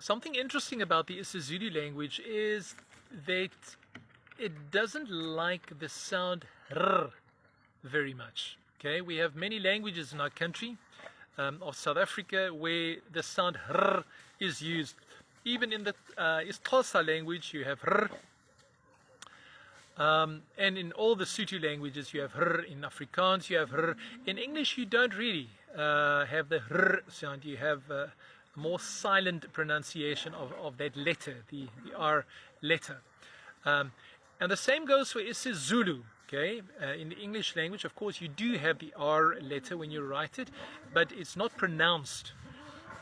Something interesting about the isiZulu language is that it doesn't like the sound r very much. Okay, we have many languages in our country of South Africa where the sound r is used. Even in the isiXhosa language, you have r. And in all the Sotho languages, you have r. In Afrikaans, you have r. In English, you don't really have the r sound. You have a more silent pronunciation of that letter, the R letter. And the same goes for isiZulu. Okay, in the English language, of course, you do have the R letter when you write it, but it's not pronounced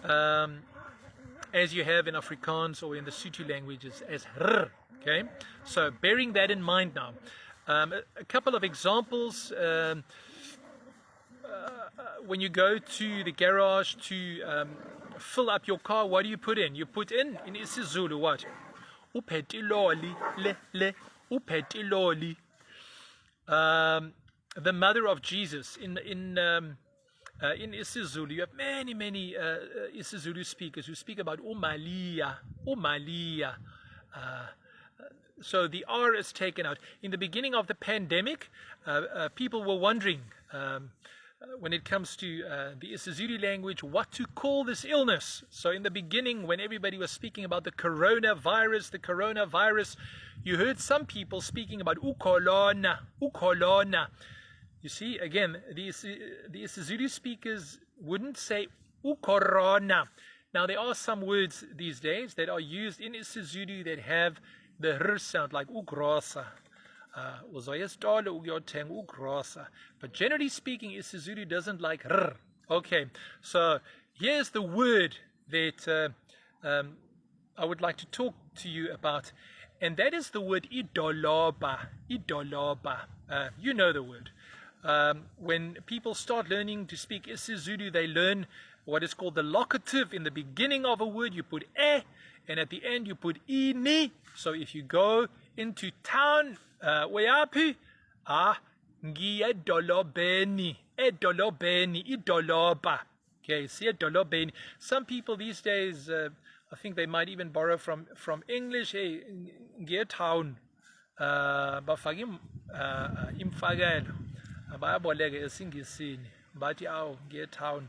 as you have in Afrikaans or in the Sotho languages as r. Okay, so bearing that in mind now, a couple of examples. When you go to the garage to fill up your car, what do you put in? You put in isiZulu what? Upetiloli, le, upetiloli. The mother of Jesus in isiZulu, you have many isiZulu speakers who speak about umalia. So the R is taken out. In the beginning of the pandemic, people were wondering when it comes to the isiZulu language what to call this illness. So in the beginning, when everybody was speaking about the coronavirus, you heard some people speaking about ukolona. You see, again, the isiZulu speakers wouldn't say ukorona. Now, there are some words these days that are used in isiZulu that have the r sound, like ugrosa. But generally speaking, isiZulu doesn't like r. Okay, so here's the word that I would like to talk to you about, and that is the word idolobha. You know the word. When people start learning to speak isiZulu, they learn what is called the locative. In the beginning of a word, you put e, and at the end, you put ini. So if you go into town, weyapi? Ngiye edolobheni, idolobha. Okay, see edolobheni. Some people these days, I think they might even borrow from English. Hey, ngiye town. Bafaki imfakelo. Bayaboleka esingisini. Bathi awu ngiye town.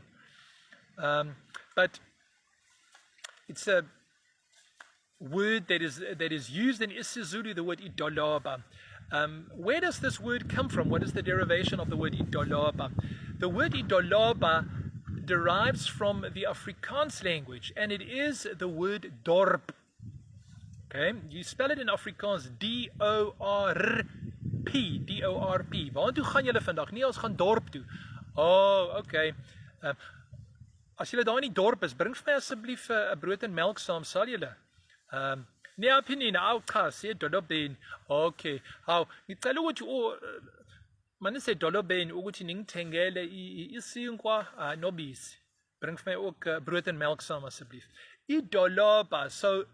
But it's a word that is used in isiZulu, the word idolobha. Where does this word come from? What is the derivation of the word idolobha? The word idolobha derives from the Afrikaans language, and it is the word dorp. Okay, you spell it in Afrikaans D-O-R-P. D-O-R-P. Waartoe gaan julle vandag? Nee, ons gaan dorp toe. Oh, okay. As julle daar in die dorp is, bring vir my asseblief 'n brood en melk saam, sal julle? Nee, aphinina, awu cha, siye edolobheni. Okay. Hawu, ngicela ukuthi manise edolobheni ukuthi ningithengele isinkwa nobisi. Bring vir my ook brood en melk saam asseblief. Idolobha. So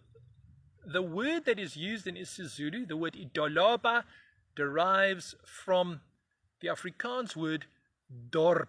the word that is used in isiZulu, the word idolobha, derives from the Afrikaans word dorp.